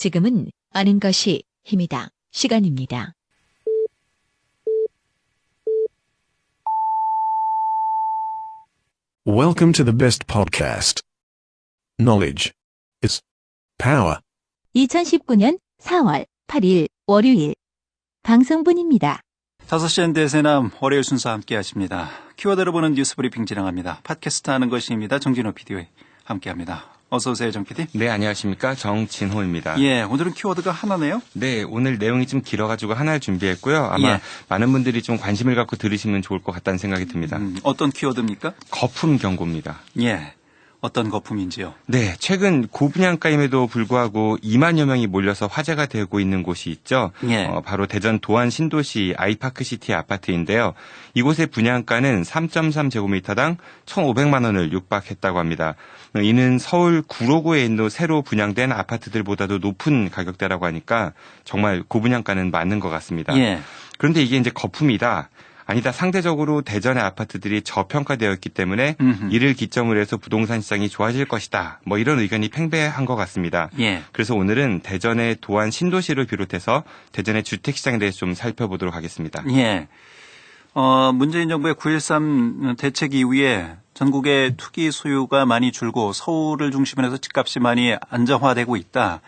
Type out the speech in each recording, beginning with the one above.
지금은 아는 것이 힘이다. 시간입니다. Welcome to the best podcast. Knowledge is power. 2019년 4월 8일 월요일 방송분입니다. 5시 엔 대세남 월요일 순서 함께 하십니다. 키워드로 보는 뉴스 브리핑 진행합니다. 팟캐스트 하는 것입니다. 정진호 PD와 함께합니다. 어서 오세요, 정 PD. 네, 안녕하십니까. 정진호입니다. 예, 오늘은 키워드가 하나네요. 네, 오늘 내용이 좀 길어가지고 하나를 준비했고요. 아마 많은 분들이 좀 관심을 갖고 들으시면 좋을 것 같다는 생각이 듭니다. 어떤 키워드입니까? 거품 경고입니다. 예, 어떤 거품인지요? 네, 최근 고분양가임에도 불구하고 2만여 명이 몰려서 화제가 되고 있는 곳이 있죠. 예. 바로 대전 도안 신도시 아이파크시티 아파트인데요. 이곳의 분양가는 3.3제곱미터당 1,500만 원을 육박했다고 합니다. 이는 서울 구로구에 있는 새로 분양된 아파트들보다도 높은 가격대라고 하니까 정말 고분양가는 맞는 것 같습니다. 예. 그런데 이게 이제 거품이다. 아니다. 상대적으로 대전의 아파트들이 저평가되었기 때문에 이를 기점으로 해서 부동산 시장이 좋아질 것이다. 뭐 이런 의견이 팽배한 것 같습니다. 예. 그래서 오늘은 대전의 도안 신도시를 비롯해서 대전의 주택시장에 대해서 좀 살펴보도록 하겠습니다. 예. 문재인 정부의 9.13 대책 이후에 전국의 투기 수요가 많이 줄고 서울을 중심으로 해서 집값이 많이 안정화되고 있다.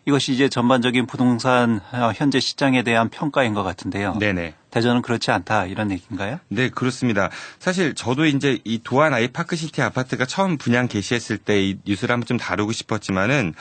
이것이 이제 전반적인 부동산 현재 시장에 대한 평가인 것 같은데요. 네네. 대전은 그렇지 않다 이런 얘기인가요? 네, 그렇습니다. 사실 저도 이제 이 도안 아이파크시티 아파트가 처음 분양 개시했을 때 이 뉴스를 한번 좀 다루고 싶었지만은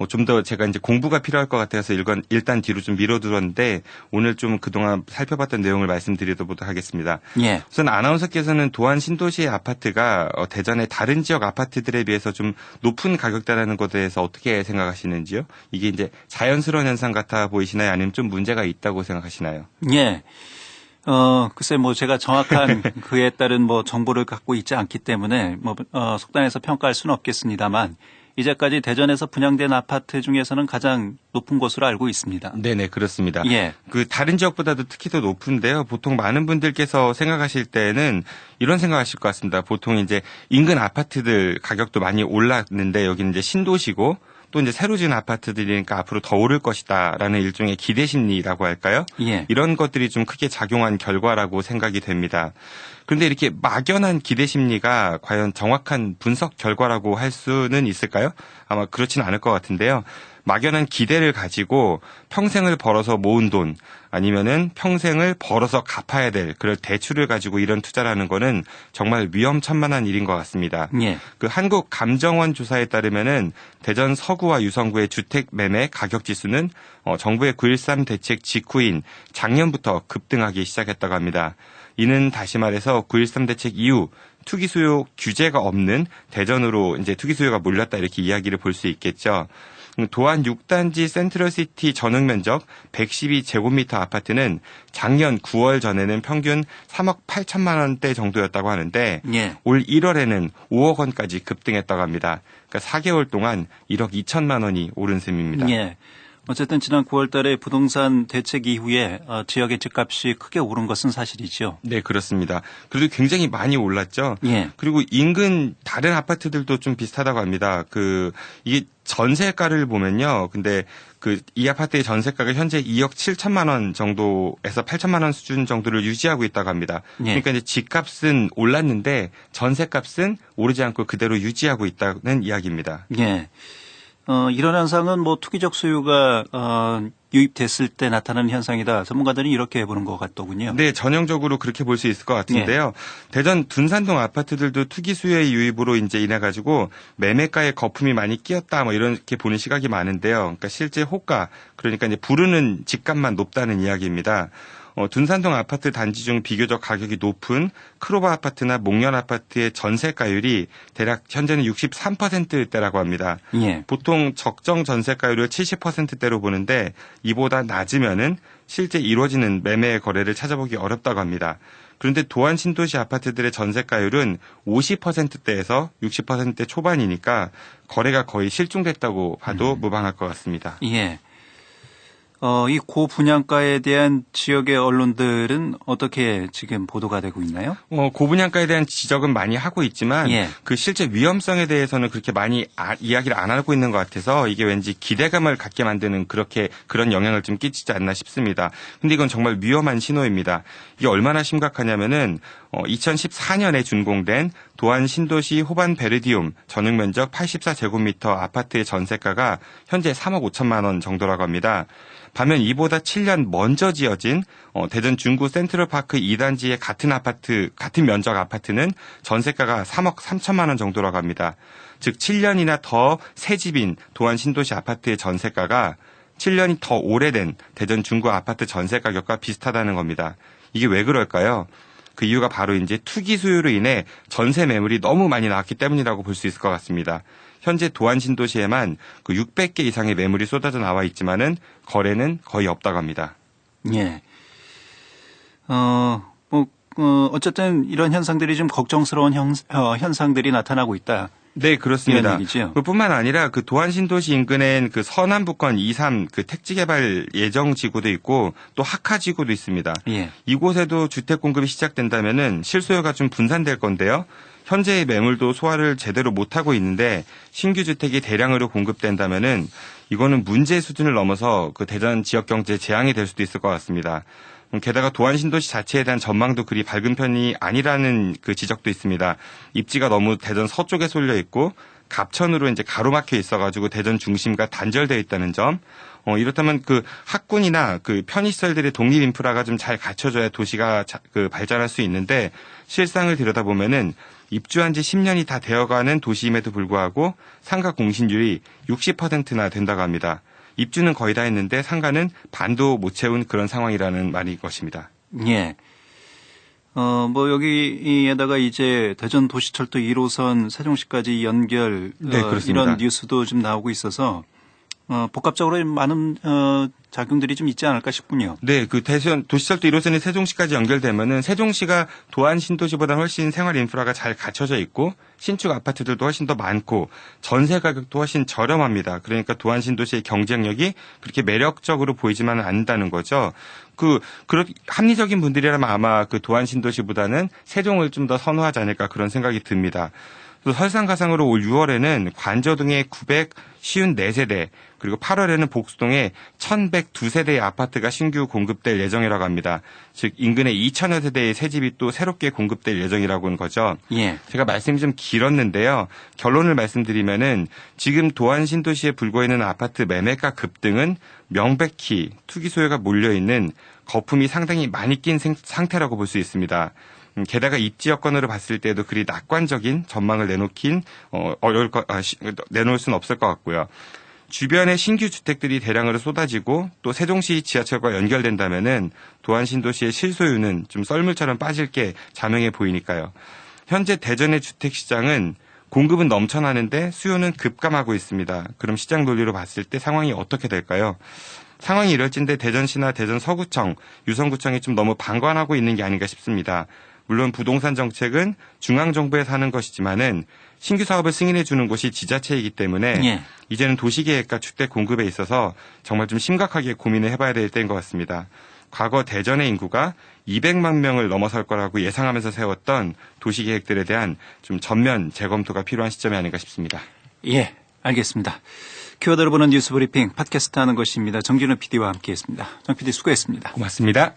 좀 더 제가 이제 공부가 필요할 것 같아서 일단 뒤로 좀 미뤄두었는데 오늘 좀 그동안 살펴봤던 내용을 말씀드리도록 하겠습니다. 예. 우선 아나운서께서는 도안 신도시 아파트가 대전의 다른 지역 아파트들에 비해서 좀 높은 가격대라는 것에 대해서 어떻게 생각하시는지요? 이게 이제 자연스러운 현상 같아 보이시나요? 아니면 좀 문제가 있다고 생각하시나요? 예. 글쎄 제가 정확한 그에 따른 정보를 갖고 있지 않기 때문에 속단해서 평가할 수는 없겠습니다만 이제까지 대전에서 분양된 아파트 중에서는 가장 높은 곳으로 알고 있습니다. 네네, 그렇습니다. 예. 그 다른 지역보다도 특히 더 높은데요. 보통 많은 분들께서 생각하실 때는 이런 생각하실 것 같습니다. 보통 이제 인근 아파트들 가격도 많이 올랐는데 여기는 이제 신도시고 또 이제 새로 지은 아파트들이니까 앞으로 더 오를 것이다라는 일종의 기대 심리라고 할까요? 예. 이런 것들이 좀 크게 작용한 결과라고 생각이 됩니다. 그런데 이렇게 막연한 기대 심리가 과연 정확한 분석 결과라고 할 수는 있을까요? 아마 그렇지는 않을 것 같은데요. 막연한 기대를 가지고 평생을 벌어서 모은 돈 아니면은 평생을 벌어서 갚아야 될 그런 대출을 가지고 이런 투자라는 거는 정말 위험천만한 일인 것 같습니다. 예. 그 한국감정원 조사에 따르면은 대전 서구와 유성구의 주택 매매 가격 지수는 정부의 9.13 대책 직후인 작년부터 급등하기 시작했다고 합니다. 이는 다시 말해서 9.13 대책 이후 투기 수요 규제가 없는 대전으로 이제 투기 수요가 몰렸다 이렇게 이야기를 볼 수 있겠죠. 도안 6단지 센트럴시티 전용 면적 112제곱미터 아파트는 작년 9월 전에는 평균 3억 8천만 원대 정도였다고 하는데 예. 올 1월에는 5억 원까지 급등했다고 합니다. 그러니까 4개월 동안 1억 2천만 원이 오른 셈입니다. 예. 어쨌든 지난 9월 달에 부동산 대책 이후에 지역의 집값이 크게 오른 것은 사실이죠. 네, 그렇습니다. 그래도 굉장히 많이 올랐죠. 예. 그리고 인근 다른 아파트들도 좀 비슷하다고 합니다. 이게 전세가를 보면요. 근데 이 아파트의 전세가가 현재 2억 7천만 원 정도에서 8천만 원 수준 정도를 유지하고 있다고 합니다. 예. 그러니까 이제 집값은 올랐는데 전세값은 오르지 않고 그대로 유지하고 있다는 이야기입니다. 예. 이런 현상은 투기적 수요가 유입됐을 때 나타나는 현상이다. 전문가들은 이렇게 보는 것 같더군요. 네, 전형적으로 그렇게 볼 수 있을 것 같은데요. 대전 둔산동 아파트들도 투기 수요의 유입으로 이제 인해 가지고 매매가에 거품이 많이 끼었다 이렇게 보는 시각이 많은데요. 그러니까 실제 호가 그러니까 이제 부르는 집값만 높다는 이야기입니다. 둔산동 아파트 단지 중 비교적 가격이 높은 크로바 아파트나 목련 아파트의 전세가율이 대략 현재는 63%대라고 합니다. 예. 보통 적정 전세가율을 70%대로 보는데 이보다 낮으면은 실제 이루어지는 매매 거래를 찾아보기 어렵다고 합니다. 그런데 도안 신도시 아파트들의 전세가율은 50%대에서 60%대 초반이니까 거래가 거의 실종됐다고 봐도 무방할 것 같습니다. 예. 이 고분양가에 대한 지역의 언론들은 어떻게 지금 보도가 되고 있나요? 고분양가에 대한 지적은 많이 하고 있지만 예. 그 실제 위험성에 대해서는 그렇게 많이 이야기를 안 하고 있는 것 같아서 이게 왠지 기대감을 갖게 만드는 그런 영향을 좀 끼치지 않나 싶습니다. 근데 이건 정말 위험한 신호입니다. 이게 얼마나 심각하냐면은 2014년에 준공된 도안 신도시 호반 베르디움 전용 면적 84제곱미터 아파트의 전세가가 현재 3억 5천만 원 정도라고 합니다. 반면 이보다 7년 먼저 지어진 대전 중구 센트럴파크 2단지의 같은 면적 아파트는 전세가가 3억 3천만 원 정도라고 합니다. 즉 7년이나 더 새 집인 도안 신도시 아파트의 전세가가 7년이 더 오래된 대전 중구 아파트 전세 가격과 비슷하다는 겁니다. 이게 왜 그럴까요? 그 이유가 바로 이제 투기 수요로 인해 전세 매물이 너무 많이 나왔기 때문이라고 볼 수 있을 것 같습니다. 현재 도안 신도시에만 그 600개 이상의 매물이 쏟아져 나와 있지만은 거래는 거의 없다고 합니다. 예. 어쨌든 이런 현상들이 좀 걱정스러운 현상들이 나타나고 있다. 네, 그렇습니다. 이런 얘기죠. 그뿐만 아니라 그 도안 신도시 인근엔 그 서남북권 2.3 그 택지 개발 예정 지구도 있고 또 하카 지구도 있습니다. 예. 이곳에도 주택 공급이 시작된다면은 실소유가 좀 분산될 건데요. 현재의 매물도 소화를 제대로 못하고 있는데 신규 주택이 대량으로 공급된다면은 이거는 문제 수준을 넘어서 그 대전 지역 경제에 재앙이 될 수도 있을 것 같습니다. 게다가 도안 신도시 자체에 대한 전망도 그리 밝은 편이 아니라는 그 지적도 있습니다. 입지가 너무 대전 서쪽에 쏠려 있고 갑천으로 이제 가로막혀 있어가지고 대전 중심과 단절되어 있다는 점. 이렇다면 그 학군이나 그 편의시설들의 독립 인프라가 좀 잘 갖춰져야 도시가 발전할 수 있는데 실상을 들여다보면은 입주한 지 10년이 다 되어가는 도시임에도 불구하고 상가 공신률이 60%나 된다고 합니다. 입주는 거의 다 했는데 상가는 반도 못 채운 그런 상황이라는 말인 것입니다. 예. 여기에다가 이제 대전 도시철도 1호선 세종시까지 연결, 네, 그렇습니다. 이런 뉴스도 좀 나오고 있어서, 복합적으로 많은, 작용들이 좀 있지 않을까 싶군요. 네, 그 대전 도시철도 1호선이 세종시까지 연결되면은 세종시가 도안 신도시보다 훨씬 생활 인프라가 잘 갖춰져 있고 신축 아파트들도 훨씬 더 많고 전세 가격도 훨씬 저렴합니다. 그러니까 도안 신도시의 경쟁력이 그렇게 매력적으로 보이지만은 않는다는 거죠. 그런 합리적인 분들이라면 아마 그 도안 신도시보다는 세종을 좀 더 선호하지 않을까 그런 생각이 듭니다. 설상가상으로 올 6월에는 관저동에 954세대 그리고 8월에는 복수동에 1102세대의 아파트가 신규 공급될 예정이라고 합니다. 즉 인근에 2000여 세대의 새집이 또 새롭게 공급될 예정이라고 하는 거죠. 예. 제가 말씀이 좀 길었는데요. 결론을 말씀드리면은 지금 도안 신도시에 불고 있는 아파트 매매가 급등은 명백히 투기 소유가 몰려있는 거품이 상당히 많이 낀 상태라고 볼 수 있습니다. 게다가 입지 여건으로 봤을 때도 그리 낙관적인 전망을 내놓을 수는 없을 것 같고요. 주변에 신규 주택들이 대량으로 쏟아지고 또 세종시 지하철과 연결된다면은 도안 신도시의 실소유는 좀 썰물처럼 빠질 게 자명해 보이니까요. 현재 대전의 주택 시장은 공급은 넘쳐나는데 수요는 급감하고 있습니다. 그럼 시장 논리로 봤을 때 상황이 어떻게 될까요? 상황이 이럴진데 대전시나 대전 서구청, 유성구청이 좀 너무 방관하고 있는 게 아닌가 싶습니다. 물론 부동산 정책은 중앙정부에서 하는 것이지만은 신규 사업을 승인해 주는 곳이 지자체이기 때문에 예. 이제는 도시계획과 주택 공급에 있어서 정말 좀 심각하게 고민을 해봐야 될 때인 것 같습니다. 과거 대전의 인구가 200만 명을 넘어설 거라고 예상하면서 세웠던 도시계획들에 대한 좀 전면 재검토가 필요한 시점이 아닌가 싶습니다. 예, 알겠습니다. 키워드를 보는 뉴스 브리핑 팟캐스트 하는 것입니다. 정진우 PD와 함께했습니다. 정 PD 수고했습니다. 고맙습니다.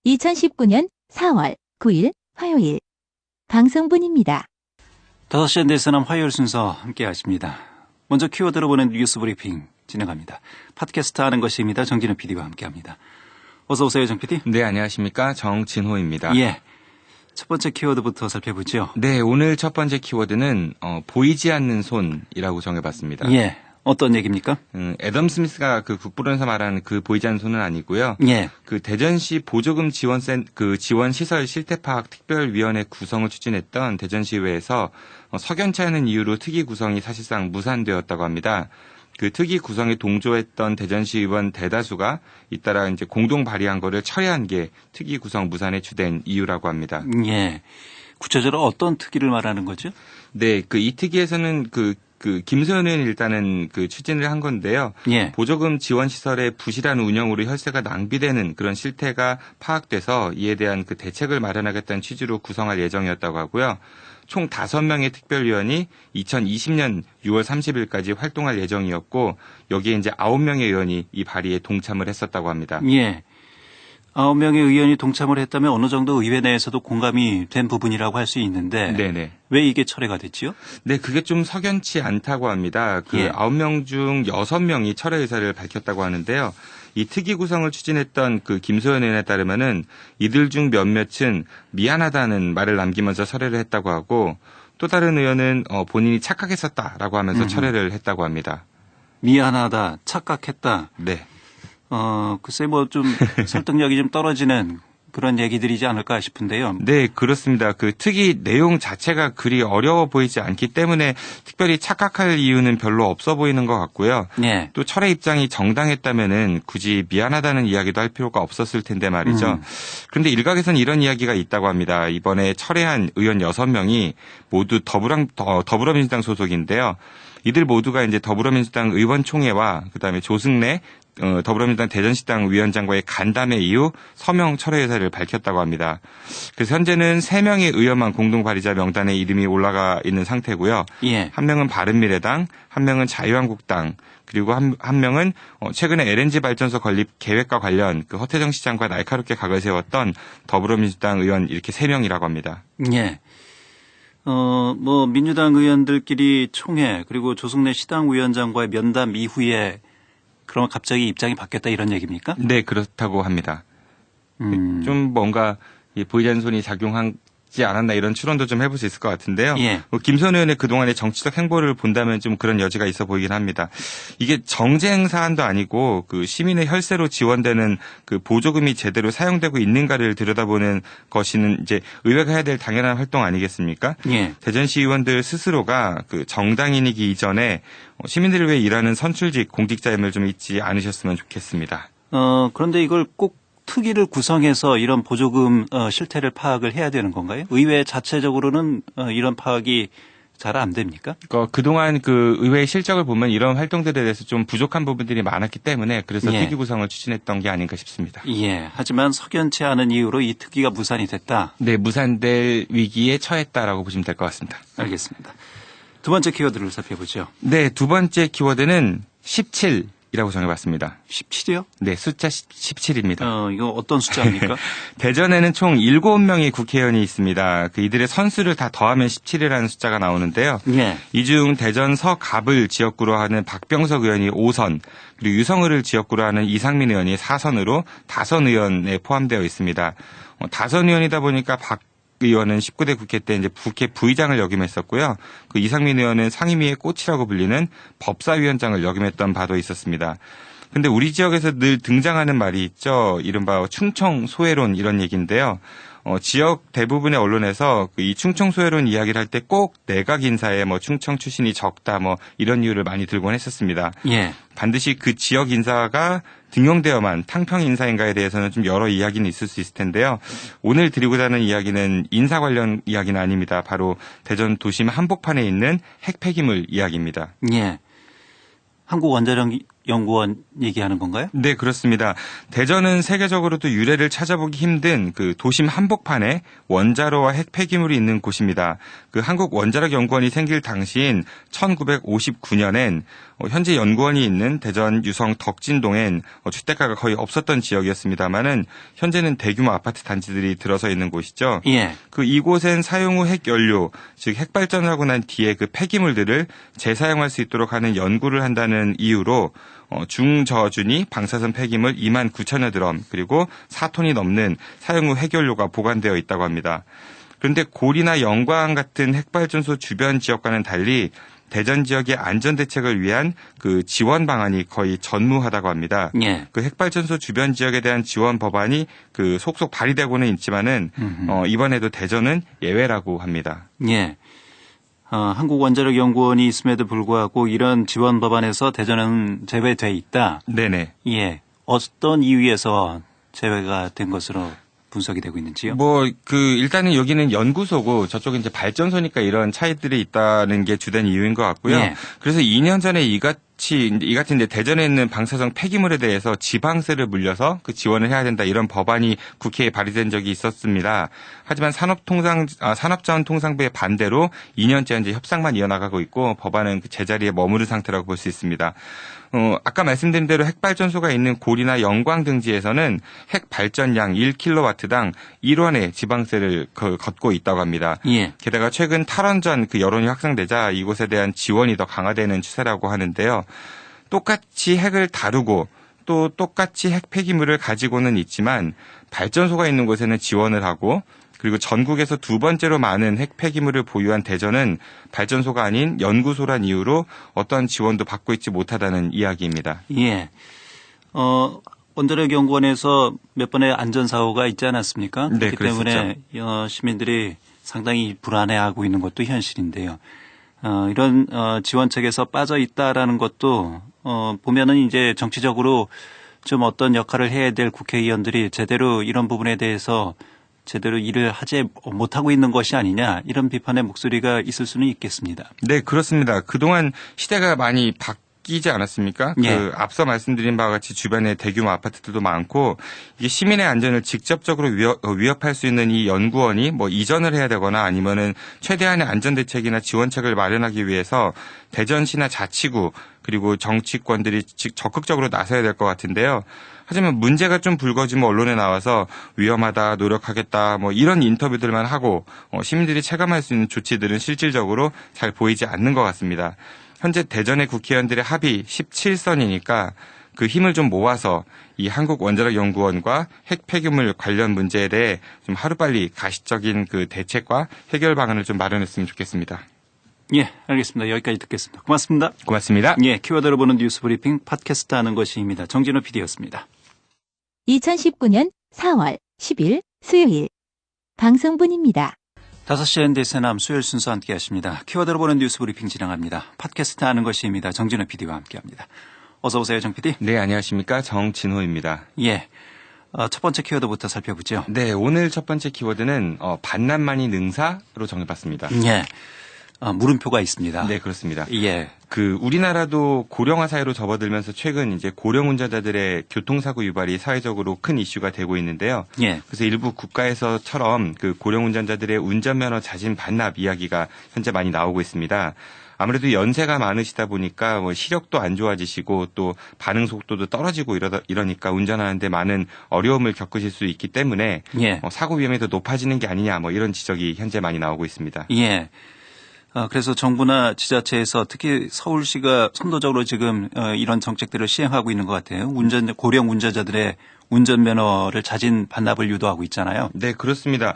2019년 4월 9일 화요일 방송분입니다. 5시에 대해서는 화요일 순서 함께 하십니다. 먼저 키워드로 보는 뉴스 브리핑 진행합니다. 팟캐스트 하는 것입니다. 정진우 PD와 함께합니다. 어서 오세요, 정 PD. 네, 안녕하십니까. 정진호입니다. 예. 첫 번째 키워드부터 살펴보죠. 네, 오늘 첫 번째 키워드는 보이지 않는 손이라고 정해봤습니다. 예. 어떤 얘기입니까? 애덤 스미스가 그 국부론에서 말하는 그 보이지 않는 손은 아니고요. 예. 그 대전시 보조금 지원시설 실태파악 특별위원회 구성을 추진했던 대전시의회에서 석연치 않은 이유로 특위 구성이 사실상 무산되었다고 합니다. 그 특위 구성에 동조했던 대전시 의원 대다수가 잇따라 이제 공동 발의한 거를 철회한 게 특위 구성 무산의 주된 이유라고 합니다. 예. 구체적으로 어떤 특위를 말하는 거죠? 네, 그 이 특위에서는 그 그 김소연 의원이 일단은 그 추진을 한 건데요. 예. 보조금 지원 시설의 부실한 운영으로 혈세가 낭비되는 그런 실태가 파악돼서 이에 대한 그 대책을 마련하겠다는 취지로 구성할 예정이었다고 하고요. 총 5명의 특별위원이 2020년 6월 30일까지 활동할 예정이었고 여기에 이제 9명의 의원이 이 발의에 동참을 했었다고 합니다. 예. 9명의 의원이 동참을 했다면 어느 정도 의회 내에서도 공감이 된 부분이라고 할 수 있는데 네네. 왜 이게 철회가 됐지요? 네, 그게 좀 석연치 않다고 합니다. 그 예. 9명 중 6명이 철회 의사를 밝혔다고 하는데요. 이 특위 구성을 추진했던 그 김소연 의원에 따르면은 이들 중 몇몇은 미안하다는 말을 남기면서 철회를 했다고 하고 또 다른 의원은 본인이 착각했었다라고 하면서 철회를 했다고 합니다. 미안하다, 착각했다. 네. 글쎄 뭐 좀 설득력이 좀 떨어지는 그런 얘기들이지 않을까 싶은데요. 네, 그렇습니다. 그 특위 내용 자체가 그리 어려워 보이지 않기 때문에 특별히 착각할 이유는 별로 없어 보이는 것 같고요. 예. 또 철회 입장이 정당했다면은 굳이 미안하다는 이야기도 할 필요가 없었을 텐데 말이죠. 그런데 일각에서는 이런 이야기가 있다고 합니다. 이번에 철회한 의원 6명이 모두 더불어민주당 소속인데요. 이들 모두가 이제 더불어민주당 의원총회와 그다음에 조승래 더불어민주당 대전시당 위원장과의 간담회 이후 서명 철회 의사를 밝혔다고 합니다. 그래서 현재는 3명의 의원만 공동 발의자 명단에 이름이 올라가 있는 상태고요. 예. 한 명은 바른미래당, 한 명은 자유한국당, 그리고 한 명은 최근에 LNG 발전소 건립 계획과 관련 그 허태정 시장과 날카롭게 각을 세웠던 더불어민주당 의원 이렇게 3명이라고 합니다. 예. 뭐 민주당 의원들끼리 총회 그리고 조승래 시당 위원장과의 면담 이후에 그러면 갑자기 입장이 바뀌었다 이런 얘기입니까? 네, 그렇다고 합니다. 좀 뭔가 보이지 않는 손이 작용하지 않았나 이런 추론도 좀 해볼 수 있을 것 같은데요. 예. 김소연 의원의 그동안의 정치적 행보를 본다면 좀 그런 여지가 있어 보이긴 합니다. 이게 정쟁 사안도 아니고 그 시민의 혈세로 지원되는 그 보조금이 제대로 사용되고 있는가를 들여다보는 것이는 이제 의회가 해야 될 당연한 활동 아니겠습니까? 예. 대전시 의원들 스스로가 그 정당인이기 이전에 시민들을 위해 일하는 선출직 공직자임을 좀 잊지 않으셨으면 좋겠습니다. 그런데 이걸 꼭 특위를 구성해서 이런 보조금 실태를 파악을 해야 되는 건가요? 의회 자체적으로는 이런 파악이 잘 안 됩니까? 그동안 그 의회의 실적을 보면 이런 활동들에 대해서 좀 부족한 부분들이 많았기 때문에 그래서 예. 특위 구성을 추진했던 게 아닌가 싶습니다. 예. 하지만 석연치 않은 이유로 이 특위가 무산이 됐다. 네, 무산될 위기에 처했다라고 보시면 될 것 같습니다. 알겠습니다. 두 번째 키워드를 살펴보죠. 네, 두 번째 키워드는 17이라고 정해봤습니다. 17이요? 네, 숫자 17입니다. 이거 어떤 숫자입니까? 대전에는 총 7명의 국회의원이 있습니다. 이들의 선수를 다 더하면 17이라는 숫자가 나오는데요. 예. 이 중 대전 서갑을 지역구로 하는 박병석 의원이 5선, 그리고 유성을을 지역구로 하는 이상민 의원이 4선으로 다선 의원에 포함되어 있습니다. 다선 의원이다 보니까 박 의원은 19대 국회 때 이제 국회 부의장을 역임했었고요. 그 이상민 의원은 상임위의 꽃이라고 불리는 법사위원장을 역임했던 바도 있었습니다. 근데 우리 지역에서 늘 등장하는 말이 있죠. 이른바 충청 소외론 이런 얘기인데요. 지역 대부분의 언론에서 이 충청 소외론 이야기를 할 때 꼭 내각 인사에 뭐 충청 출신이 적다 뭐 이런 이유를 많이 들곤 했었습니다. 예. 반드시 그 지역 인사가 등용되어만 탕평 인사인가에 대해서는 좀 여러 이야기는 있을 수 있을 텐데요. 오늘 드리고자 하는 이야기는 인사 관련 이야기는 아닙니다. 바로 대전 도심 한복판에 있는 핵 폐기물 이야기입니다. 예. 한국원자력연구원 얘기하는 건가요? 네, 그렇습니다. 대전은 세계적으로도 유래를 찾아보기 힘든 그 도심 한복판에 원자로와 핵 폐기물이 있는 곳입니다. 그 한국원자력연구원이 생길 당시인 1959년엔 현재 연구원이 있는 대전 유성 덕진동엔 주택가가 거의 없었던 지역이었습니다만은 현재는 대규모 아파트 단지들이 들어서 있는 곳이죠. 예. 그 이곳엔 사용 후 핵연료, 즉 핵발전을 하고 난 뒤에 그 폐기물들을 재사용할 수 있도록 하는 연구를 한다는 이유로 중저준위 방사선 폐기물 2만 9천여 드럼 그리고 4톤이 넘는 사용 후 핵연료가 보관되어 있다고 합니다. 그런데 고리나 영광 같은 핵발전소 주변 지역과는 달리 대전 지역의 안전 대책을 위한 그 지원 방안이 거의 전무하다고 합니다. 예. 그 핵발전소 주변 지역에 대한 지원 법안이 그 속속 발의되고는 있지만은 이번에도 대전은 예외라고 합니다. 예. 한국원자력연구원이 있음에도 불구하고 이런 지원 법안에서 대전은 제외돼 있다. 네네. 예. 어떤 이유에서 제외가 된 것으로 분석이 되고 있는지요? 일단은 여기는 연구소고 저쪽은 이제 발전소니까 이런 차이들이 있다는 게 주된 이유인 것 같고요. 예. 그래서 2년 전에 이 같은 이제 대전에 있는 방사성 폐기물에 대해서 지방세를 물려서 그 지원을 해야 된다 이런 법안이 국회에 발의된 적이 있었습니다. 하지만 산업자원통상부의 반대로 2년째 이제 협상만 이어나가고 있고 법안은 그 제자리에 머무른 상태라고 볼 수 있습니다. 아까 말씀드린 대로 핵발전소가 있는 고리나 영광 등지에서는 핵 발전량 1kW당 1원의 지방세를 걷고 있다고 합니다. 예. 게다가 최근 탈원전 그 여론이 확산되자 이곳에 대한 지원이 더 강화되는 추세라고 하는데요. 똑같이 핵을 다루고 또 똑같이 핵 폐기물을 가지고는 있지만 발전소가 있는 곳에는 지원을 하고 그리고 전국에서 두 번째로 많은 핵 폐기물을 보유한 대전은 발전소가 아닌 연구소란 이유로 어떤 지원도 받고 있지 못하다는 이야기입니다. 예. 원자력연구원에서 몇 번의 안전사고가 있지 않았습니까? 네, 그렇기 그랬었죠. 때문에 시민들이 상당히 불안해하고 있는 것도 현실인데요. 이런 지원책에서 빠져 있다라는 것도 보면은 이제 정치적으로 좀 어떤 역할을 해야 될 국회의원들이 제대로 이런 부분에 대해서 제대로 일을 하지 못하고 있는 것이 아니냐 이런 비판의 목소리가 있을 수는 있겠습니다. 네, 그렇습니다. 그동안 시대가 많이 바뀌지 않았습니까? 예. 앞서 말씀드린 바와 같이 주변에 대규모 아파트들도 많고 이게 시민의 안전을 직접적으로 위협할 수 있는 이 연구원이 이전을 해야 되거나 아니면은 최대한의 안전대책이나 지원책을 마련하기 위해서 대전시나 자치구 그리고 정치권들이 적극적으로 나서야 될 것 같은데요. 하지만 문제가 좀 불거지면 언론에 나와서 위험하다, 노력하겠다, 이런 인터뷰들만 하고 시민들이 체감할 수 있는 조치들은 실질적으로 잘 보이지 않는 것 같습니다. 현재 대전의 국회의원들의 합의 17선이니까 그 힘을 좀 모아서 이 한국원자력연구원과 핵 폐기물 관련 문제에 대해 좀 하루빨리 가시적인 그 대책과 해결 방안을 좀 마련했으면 좋겠습니다. 예, 알겠습니다. 여기까지 듣겠습니다. 고맙습니다. 고맙습니다. 예, 키워드로 보는 뉴스 브리핑 팟캐스트 하는 것입니다. 정진호 PD였습니다. 2019년 4월 10일 수요일 방송분입니다. 5시 NDS남 수요일 순서 함께 하십니다. 키워드로 보는 뉴스 브리핑 진행합니다. 팟캐스트 하는 것입니다. 정진호 PD와 함께합니다. 어서 오세요, 정 PD. 네, 안녕하십니까. 정진호입니다. 예, 첫 번째 키워드부터 살펴보죠. 네, 오늘 첫 번째 키워드는 반란만이 능사로 정해봤습니다. 예, 물음표가 있습니다. 네, 그렇습니다. 예. 우리나라도 고령화 사회로 접어들면서 최근 이제 고령 운전자들의 교통사고 유발이 사회적으로 큰 이슈가 되고 있는데요. 예. 그래서 일부 국가에서처럼 그 고령 운전자들의 운전면허 자진 반납 이야기가 현재 많이 나오고 있습니다. 아무래도 연세가 많으시다 보니까 시력도 안 좋아지시고 또 반응 속도도 떨어지고 이러니까 운전하는데 많은 어려움을 겪으실 수 있기 때문에 예. 사고 위험이 더 높아지는 게 아니냐 이런 지적이 현재 많이 나오고 있습니다. 예. 그래서 정부나 지자체에서 특히 서울시가 선도적으로 지금 이런 정책들을 시행하고 있는 것 같아요. 고령 운전자들의 운전면허를 자진 반납을 유도하고 있잖아요. 네, 그렇습니다.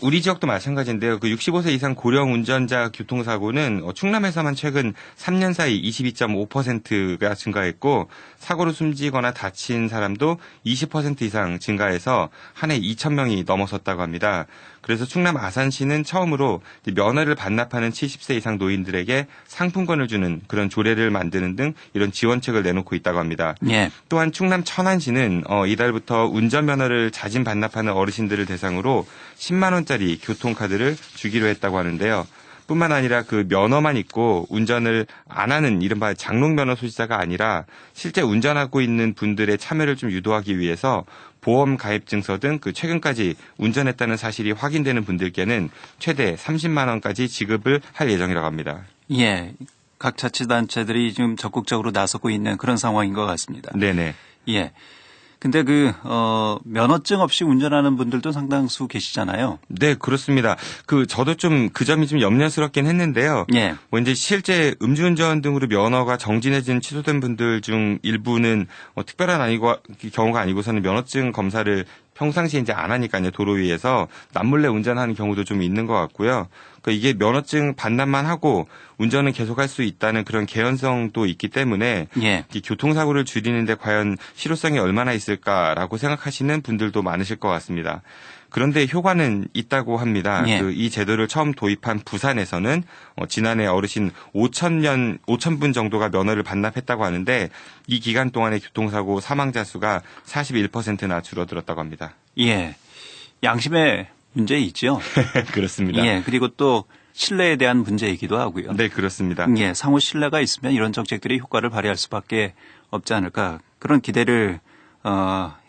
우리 지역도 마찬가지인데요. 65세 이상 고령 운전자 교통사고는 충남에서만 최근 3년 사이 22.5%가 증가했고 사고로 숨지거나 다친 사람도 20% 이상 증가해서 한 해 2,000명이 넘어섰다고 합니다. 그래서 충남 아산시는 처음으로 면허를 반납하는 70세 이상 노인들에게 상품권을 주는 그런 조례를 만드는 등 이런 지원책을 내놓고 있다고 합니다. 예. 또한 충남 천안시는 이달부터 운전면허를 자진 반납하는 어르신들을 대상으로 10만 원짜리 교통카드를 주기로 했다고 하는데요. 뿐만 아니라 그 면허만 있고 운전을 안 하는 이른바 장롱면허 소지자가 아니라 실제 운전하고 있는 분들의 참여를 좀 유도하기 위해서 보험 가입 증서 등 최근까지 운전했다는 사실이 확인되는 분들께는 최대 30만 원까지 지급을 할 예정이라고 합니다. 예. 각 자치단체들이 지금 적극적으로 나서고 있는 그런 상황인 것 같습니다. 네네. 예. 근데 면허증 없이 운전하는 분들도 상당수 계시잖아요. 네, 그렇습니다. 저도 그 점이 좀 염려스럽긴 했는데요. 예. 이제 실제 음주운전 등으로 면허가 정지 내지는 취소된 분들 중 일부는 특별한 경우가 아니고서는 면허증 검사를 평상시에 이제 안 하니까요, 도로 위에서 남몰래 운전하는 경우도 좀 있는 것 같고요. 이게 면허증 반납만 하고 운전은 계속할 수 있다는 그런 개연성도 있기 때문에 예. 이 교통사고를 줄이는데 과연 실효성이 얼마나 있을까라고 생각하시는 분들도 많으실 것 같습니다. 그런데 효과는 있다고 합니다. 예. 이 제도를 처음 도입한 부산에서는 지난해 어르신 5,000분 정도가 면허를 반납했다고 하는데 이 기간 동안의 교통사고 사망자 수가 41%나 줄어들었다고 합니다. 예. 양심의 문제 있죠. 그렇습니다. 예. 그리고 또 신뢰에 대한 문제이기도 하고요. 네, 그렇습니다. 예. 상호 신뢰가 있으면 이런 정책들이 효과를 발휘할 수밖에 없지 않을까 그런 기대를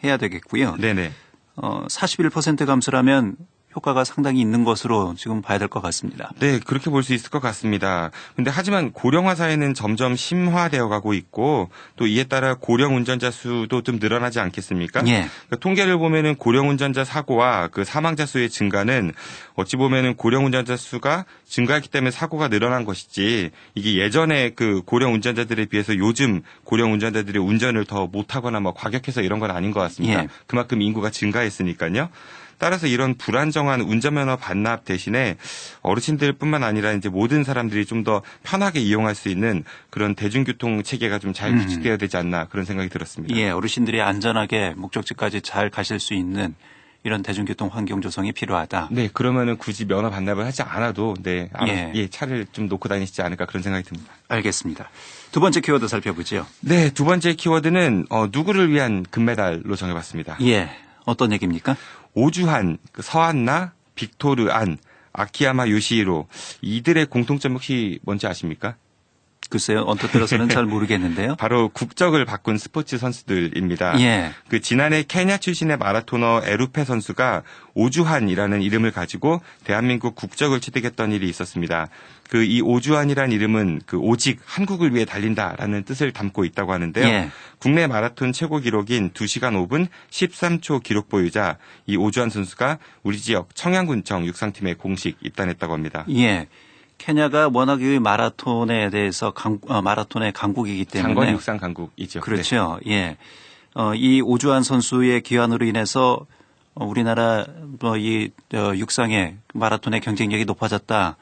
해야 되겠고요. 네네. 41% 감소라면 효과가 상당히 있는 것으로 지금 봐야 될 것 같습니다. 네, 그렇게 볼 수 있을 것 같습니다. 근데 하지만 고령화 사회는 점점 심화되어 가고 있고 또 이에 따라 고령 운전자 수도 좀 늘어나지 않겠습니까? 예. 그러니까 통계를 보면은 고령 운전자 사고와 그 사망자 수의 증가는 어찌 보면은 고령 운전자 수가 증가했기 때문에 사고가 늘어난 것이지 이게 예전에 그 고령 운전자들에 비해서 요즘 고령 운전자들이 운전을 더 못하거나 뭐 과격해서 이런 건 아닌 것 같습니다. 예. 그만큼 인구가 증가했으니까요. 따라서 이런 불안정한 운전면허 반납 대신에 어르신들뿐만 아니라 이제 모든 사람들이 좀 더 편하게 이용할 수 있는 그런 대중교통 체계가 좀 잘 구축되어야 되지 않나 그런 생각이 들었습니다. 예, 어르신들이 안전하게 목적지까지 잘 가실 수 있는 이런 대중교통 환경 조성이 필요하다. 네, 그러면은 굳이 면허 반납을 하지 않아도 네, 예. 차를 좀 놓고 다니시지 않을까 그런 생각이 듭니다. 알겠습니다. 두 번째 키워드 살펴보죠. 네, 두 번째 키워드는 누구를 위한 금메달로 정해봤습니다. 예, 어떤 얘기입니까? 오주환, 서한나, 빅토르 안, 아키야마 요시히로 이들의 공통점 혹시 뭔지 아십니까? 글쎄요, 언뜻 들어서는 잘 모르겠는데요. 바로 국적을 바꾼 스포츠 선수들입니다. 예. 그 지난해 케냐 출신의 마라토너 에루페 선수가 오주환이라는 이름을 가지고 대한민국 국적을 취득했던 일이 있었습니다. 그 이 오주환이라는 이름은 그 오직 한국을 위해 달린다라는 뜻을 담고 있다고 하는데요. 예. 국내 마라톤 최고 기록인 2시간 5분 13초 기록 보유자 이 오주환 선수가 우리 지역 청양군청 육상팀에 공식 입단했다고 합니다. 예. 케냐가 워낙 이 마라톤에 대해서 마라톤의 강국이기 때문에 장건 육상 강국이죠. 그렇죠. 예. 이 오주환 선수의 귀환으로 인해서 우리나라 육상의 마라톤의 경쟁력이 높아졌다.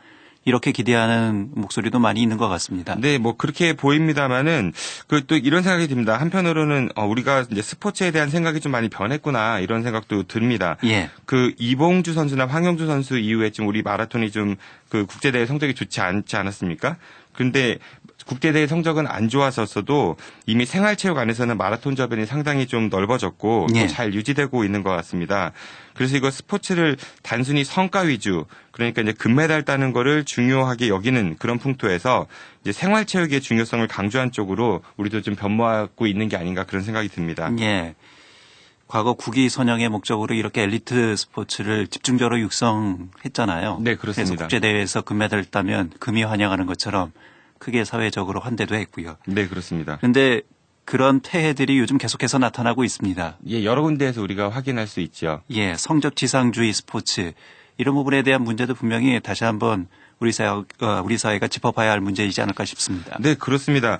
이렇게 기대하는 목소리도 많이 있는 것 같습니다. 네, 뭐 그렇게 보입니다만은 그 또 이런 생각이 듭니다. 한편으로는 우리가 이제 스포츠에 대한 생각이 좀 많이 변했구나 이런 생각도 듭니다. 예. 그 이봉주 선수나 황영주 선수 이후에 좀 우리 마라톤이 좀 그 국제대회 성적이 좋지 않지 않았습니까? 그런데 국제대회 성적은 안 좋았었어도 이미 생활체육 안에서는 마라톤 저변이 상당히 좀 넓어졌고 예. 또 잘 유지되고 있는 것 같습니다. 그래서 이거 스포츠를 단순히 성과 위주 그러니까 이제 금메달 따는 거를 중요하게 여기는 그런 풍토에서 이제 생활체육의 중요성을 강조한 쪽으로 우리도 좀 변모하고 있는 게 아닌가 그런 생각이 듭니다. 예. 과거 국위 선양의 목적으로 이렇게 엘리트 스포츠를 집중적으로 육성했잖아요. 네, 그렇습니다. 그래서 국제대회에서 금메달을 따면 금이 환영하는 것처럼 크게 사회적으로 환대도 했고요. 네, 그렇습니다. 그런데 그런 폐해들이 요즘 계속해서 나타나고 있습니다. 예, 여러 군데에서 우리가 확인할 수 있죠. 예, 성적 지상주의 스포츠 이런 부분에 대한 문제도 분명히 다시 한번 우리 사회가 짚어봐야 할 문제이지 않을까 싶습니다. 네, 그렇습니다.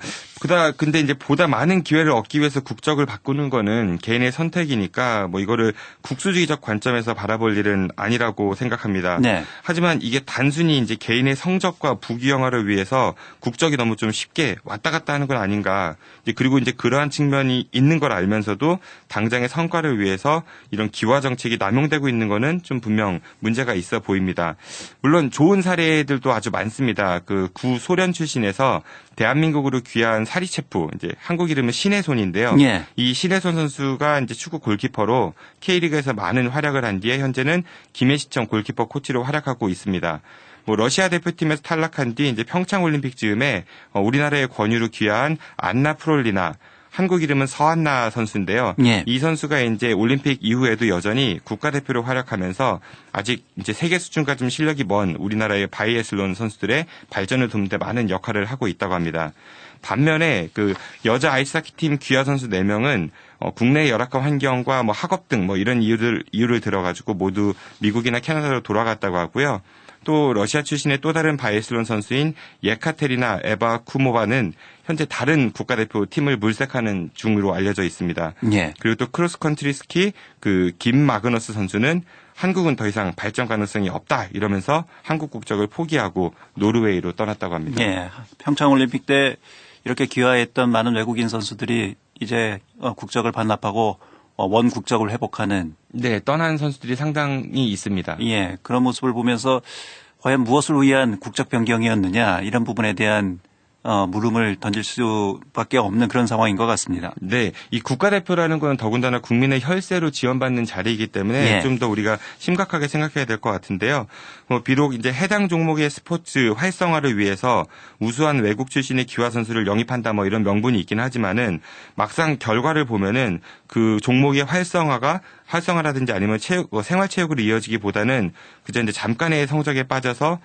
근데 이제 보다 많은 기회를 얻기 위해서 국적을 바꾸는 거는 개인의 선택이니까 뭐 이거를 국수주의적 관점에서 바라볼 일은 아니라고 생각합니다. 네. 하지만 이게 단순히 이제 개인의 성적과 부귀영화를 위해서 국적이 너무 좀 쉽게 왔다 갔다 하는 건 아닌가. 그리고 이제 그러한 측면이 있는 걸 알면서도 당장의 성과를 위해서 이런 기화 정책이 남용되고 있는 거는 좀 분명 문제가 있어 보입니다. 물론 좋은 사례들도 아주 많습니다. 그 구소련 출신에서 대한민국으로 귀한 사리체프, 이제 한국 이름은 신혜손인데요. 예. 이 신혜손 선수가 이제 축구 골키퍼로 K리그에서 많은 활약을 한 뒤에 현재는 김해시청 골키퍼 코치로 활약하고 있습니다. 뭐 러시아 대표팀에서 탈락한 뒤 이제 평창 올림픽 즈음에 우리나라의 권유로 귀화한 안나 프롤리나 한국 이름은 서한나 선수인데요. 예. 이 선수가 이제 올림픽 이후에도 여전히 국가대표로 활약하면서 아직 이제 세계 수준과 좀 실력이 먼 우리나라의 바이애슬론 선수들의 발전을 돕는 데 많은 역할을 하고 있다고 합니다. 반면에 그 여자 아이스하키 팀 귀화 선수 4명은 국내의 열악한 환경과 뭐 학업 등 뭐 이런 이유를 들어가지고 모두 미국이나 캐나다로 돌아갔다고 하고요. 또 러시아 출신의 또 다른 바이애슬론 선수인 예카테리나 에바 쿠모바는 현재 다른 국가대표 팀을 물색하는 중으로 알려져 있습니다. 예. 그리고 또 크로스컨트리 스키 그 김 마그너스 선수는 한국은 더 이상 발전 가능성이 없다 이러면서 한국 국적을 포기하고 노르웨이로 떠났다고 합니다. 예. 평창 올림픽 때 이렇게 귀화했던 많은 외국인 선수들이 이제 국적을 반납하고 원 국적을 회복하는 네, 떠난 선수들이 상당히 있습니다. 예, 그런 모습을 보면서 과연 무엇을 위한 국적 변경이었느냐 이런 부분에 대한 물음을 던질 수밖에 없는 그런 상황인 것 같습니다. 네, 이 국가대표라는 건 더군다나 국민의 혈세로 지원받는 자리이기 때문에 예. 좀 더 우리가 심각하게 생각해야 될 것 같은데요. 비록 이제 해당 종목의 스포츠 활성화를 위해서 우수한 외국 출신의 기화 선수를 영입한다 뭐 이런 명분이 있긴 하지만은 막상 결과를 보면은 그 종목의 활성화라든지 아니면 생활체육으로 이어지기보다는 그저 이제 잠깐의 성적에 빠져서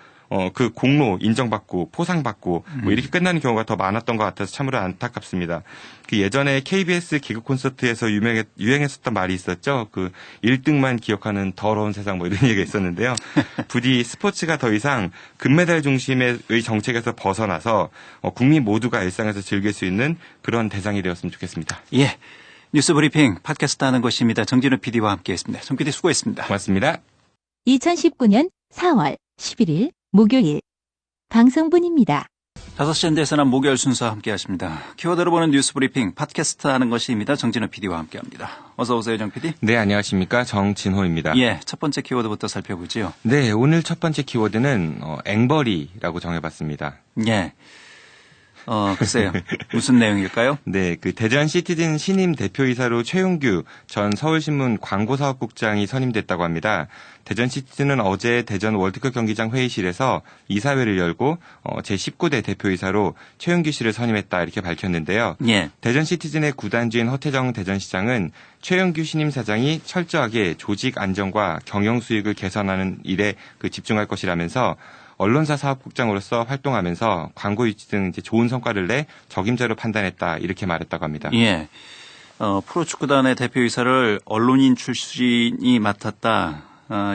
그 공로 인정받고 포상받고 뭐 이렇게 끝나는 경우가 더 많았던 것 같아서 참으로 안타깝습니다. 그 예전에 KBS 개그 콘서트에서 유행했었던 말이 있었죠. 그 1등만 기억하는 더러운 세상 뭐 이런 얘기가 있었는데요. 부디 스포츠가 더 이상 금메달 중심의 정책에서 벗어나서 국민 모두가 일상에서 즐길 수 있는 그런 대상이 되었으면 좋겠습니다. 예, 뉴스 브리핑 팟캐스트 하는 것입니다. 정진우 PD와 함께했습니다. 정 PD 수고했습니다. 고맙습니다. 2019년 4월 11일 목요일 방송분입니다. 5시 현대에서는 목요일 순서 함께 하십니다. 키워드로 보는 뉴스 브리핑 팟캐스트 하는 것입니다. 정진우 PD와 함께 합니다. 어서 오세요, 정 PD. 네, 안녕하십니까. 정진호입니다. 예, 첫 번째 키워드부터 살펴보죠. 네, 오늘 첫 번째 키워드는 앵벌이라고 정해봤습니다. 예. 글쎄요. 무슨 내용일까요? 네, 그 대전 시티즌 신임 대표이사로 최용규 전 서울신문 광고사업국장이 선임됐다고 합니다. 대전 시티즌은 어제 대전 월드컵 경기장 회의실에서 이사회를 열고 제19대 대표이사로 최용규 씨를 선임했다 이렇게 밝혔는데요. 예. 대전 시티즌의 구단주인 허태정 대전시장은 최용규 신임 사장이 철저하게 조직 안정과 경영 수익을 개선하는 일에 집중할 것이라면서 언론사 사업국장으로서 활동하면서 광고 유치 등 이제 좋은 성과를 내 적임자로 판단했다 이렇게 말했다고 합니다. 예. 프로축구단의 대표이사를 언론인 출신이 맡았다.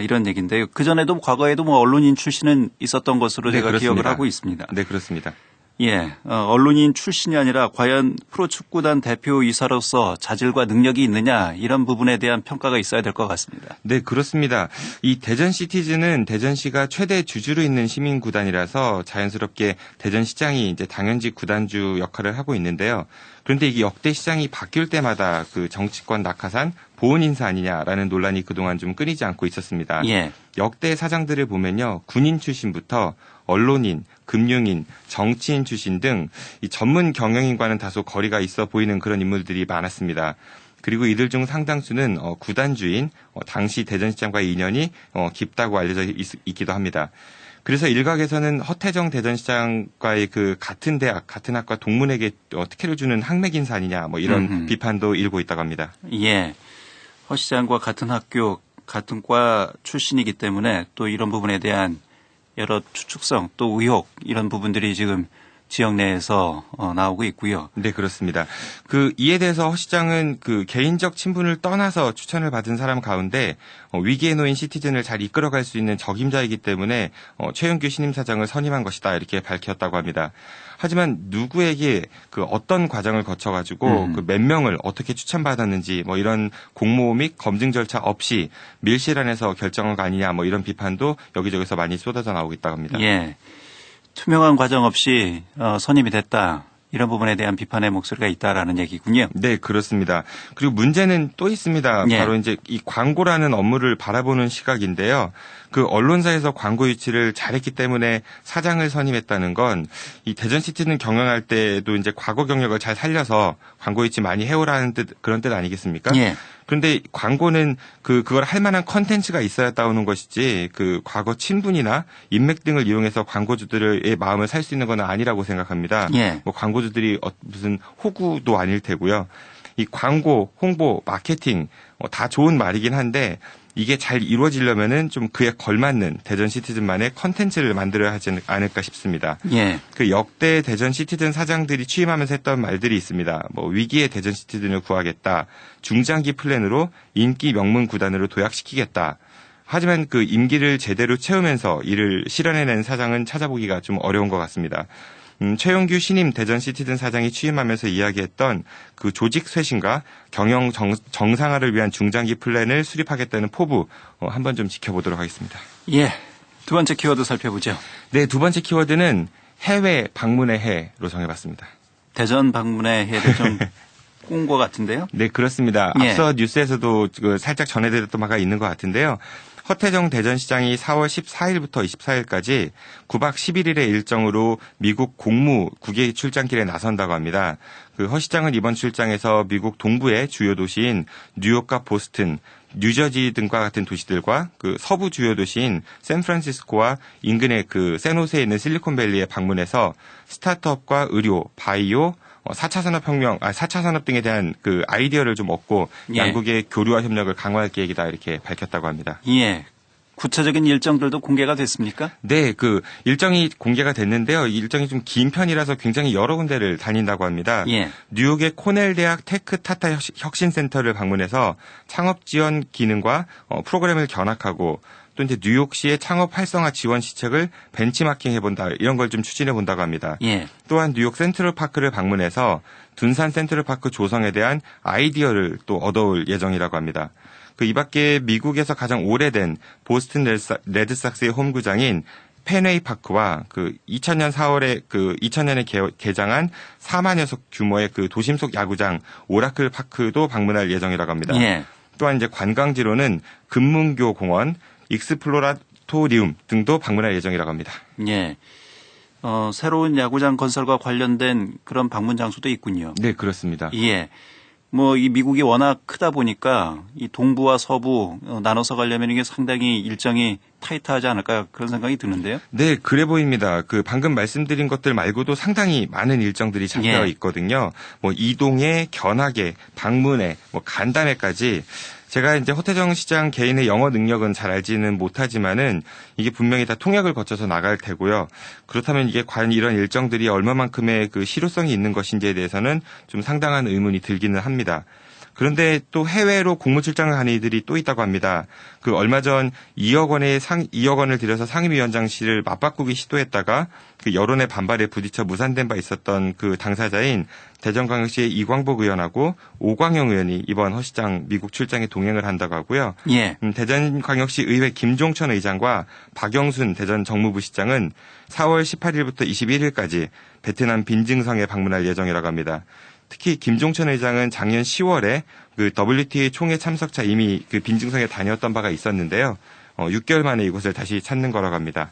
이런 얘기인데요. 그전에도 과거에도 언론인 출신은 있었던 것으로 네, 제가 그렇습니다. 기억을 하고 있습니다. 네, 그렇습니다. 예. 언론인 출신이 아니라 과연 프로축구단 대표이사로서 자질과 능력이 있느냐 이런 부분에 대한 평가가 있어야 될 것 같습니다. 네, 그렇습니다. 이 대전 시티즌은 대전시가 최대 주주로 있는 시민구단이라서 자연스럽게 대전시장이 이제 당연직 구단주 역할을 하고 있는데요. 그런데 이게 역대 시장이 바뀔 때마다 그 정치권 낙하산 보온 인사 아니냐라는 논란이 그동안 좀 끊이지 않고 있었습니다. 예. 역대 사장들을 보면요. 군인 출신부터 언론인, 금융인, 정치인 출신 등 이 전문 경영인과는 다소 거리가 있어 보이는 그런 인물들이 많았습니다. 그리고 이들 중 상당수는 구단주인, 당시 대전시장과의 인연이 깊다고 알려져 있기도 합니다. 그래서 일각에서는 허태정 대전시장과의 그 같은 대학, 같은 학과 동문에게 특혜를 주는 학맥 인사 아니냐 뭐 이런 비판도 일고 있다고 합니다. 예. 허 시장과 같은 학교, 같은 과 출신이기 때문에 또 이런 부분에 대한 여러 추측성 또 의혹 이런 부분들이 지금 지역 내에서 나오고 있고요. 네, 그렇습니다. 이에 대해서 허 시장은 개인적 친분을 떠나서 추천을 받은 사람 가운데 위기에 놓인 시티즌을 잘 이끌어갈 수 있는 적임자이기 때문에 최용규 신임 사장을 선임한 것이다 이렇게 밝혔다고 합니다. 하지만 누구에게 어떤 과정을 거쳐가지고 몇 명을 어떻게 추천받았는지 뭐 이런 공모 및 검증 절차 없이 밀실 안에서 결정한 거 아니냐 뭐 이런 비판도 여기저기서 많이 쏟아져 나오고 있다고 합니다. 예. 투명한 과정 없이 선임이 됐다. 이런 부분에 대한 비판의 목소리가 있다라는 얘기군요. 네, 그렇습니다. 그리고 문제는 또 있습니다. 예. 바로 이제 이 광고라는 업무를 바라보는 시각인데요. 언론사에서 광고 유치를 잘했기 때문에 사장을 선임했다는 건 이 대전시티는 경영할 때도 이제 과거 경력을 잘 살려서 광고 유치 많이 해오라는 그런 뜻 아니겠습니까? 예. 그런데 광고는 그걸 할 만한 컨텐츠가 있어야 따오는 것이지 과거 친분이나 인맥 등을 이용해서 광고주들의 마음을 살 수 있는 건 아니라고 생각합니다. 예. 뭐 광고주들이 무슨 호구도 아닐 테고요. 이 광고, 홍보, 마케팅 다 좋은 말이긴 한데 이게 잘 이루어지려면은 좀 그에 걸맞는 대전 시티즌만의 컨텐츠를 만들어야 하지 않을까 싶습니다. 예. 역대 대전 시티즌 사장들이 취임하면서 했던 말들이 있습니다. 뭐 위기의 대전 시티즌을 구하겠다. 중장기 플랜으로 인기 명문 구단으로 도약시키겠다. 하지만 임기를 제대로 채우면서 이를 실현해낸 사장은 찾아보기가 좀 어려운 것 같습니다. 최용규 신임 대전 시티즌 사장이 취임하면서 이야기했던 조직 쇄신과 경영 정상화를 위한 중장기 플랜을 수립하겠다는 포부 한번 좀 지켜보도록 하겠습니다. 예. 두 번째 키워드 살펴보죠. 네, 두 번째 키워드는 해외 방문의 해로 정해봤습니다. 대전 방문의 해를 좀 꾼 것 같은데요. 네, 그렇습니다. 예. 앞서 뉴스에서도 살짝 전해드렸던 바가 있는 것 같은데요. 허태정 대전시장이 4월 14일부터 24일까지 9박 11일의 일정으로 미국 공무 국외 출장길에 나선다고 합니다. 그 허 시장은 이번 출장에서 미국 동부의 주요 도시인 뉴욕과 보스턴, 뉴저지 등과 같은 도시들과 그 서부 주요 도시인 샌프란시스코와 인근의 그 샌호세에 있는 실리콘밸리에 방문해서 스타트업과 의료, 바이오, 4차 산업혁명, 4차 산업 등에 대한 그 아이디어를 좀 얻고 예. 양국의 교류와 협력을 강화할 계획이다 이렇게 밝혔다고 합니다. 예. 구체적인 일정들도 공개가 됐습니까? 네, 그 일정이 공개가 됐는데요. 이 일정이 좀 긴 편이라서 굉장히 여러 군데를 다닌다고 합니다. 예. 뉴욕의 코넬 대학 테크 타타 혁신센터를 방문해서 창업 지원 기능과 프로그램을 견학하고 또 이제 뉴욕시의 창업 활성화 지원 시책을 벤치마킹 해본다 이런 걸 좀 추진해 본다고 합니다. 예. 또한 뉴욕 센트럴파크를 방문해서 둔산 센트럴파크 조성에 대한 아이디어를 또 얻어올 예정이라고 합니다. 그 이 밖에 미국에서 가장 오래된 보스턴 레드삭스의 홈구장인 펜웨이 파크와 그 2000년 4월에 그 2000년에 개장한 4만여 석 규모의 그 도심 속 야구장 오라클 파크도 방문할 예정이라고 합니다. 예. 또한 이제 관광지로는 금문교 공원, 익스플로라토리움 등도 방문할 예정이라고 합니다. 예. 새로운 야구장 건설과 관련된 그런 방문 장소도 있군요. 네, 그렇습니다. 예. 뭐 이 미국이 워낙 크다 보니까 이 동부와 서부 나눠서 가려면 이게 상당히 일정이 타이트하지 않을까 그런 생각이 드는데요. 네, 그래 보입니다. 그 방금 말씀드린 것들 말고도 상당히 많은 일정들이 잡혀 예. 있거든요. 뭐 이동에, 견학에, 방문에, 뭐 간담회까지 제가 이제 허태정 시장 개인의 영어 능력은 잘 알지는 못하지만은 이게 분명히 다 통역을 거쳐서 나갈 테고요. 그렇다면 이게 과연 이런 일정들이 얼마만큼의 그 실효성이 있는 것인지에 대해서는 좀 상당한 의문이 들기는 합니다. 그런데 또 해외로 공무 출장을 가는 이들이 또 있다고 합니다. 그 얼마 전 2억 원을 들여서 상임위원장실을 맞바꾸기 시도했다가 그 여론의 반발에 부딪혀 무산된 바 있었던 그 당사자인 대전광역시의 이광복 의원하고 오광영 의원이 이번 허 시장 미국 출장에 동행을 한다고 하고요. 예. 대전광역시 의회 김종천 의장과 박영순 대전 정무부 시장은 4월 18일부터 21일까지 베트남 빈증성에 방문할 예정이라고 합니다. 특히 김종천 의장은 작년 10월에 그 WTA 총회 참석차 이미 그 빈증성에 다녔던 바가 있었는데요. 6개월 만에 이곳을 다시 찾는 거라고 합니다.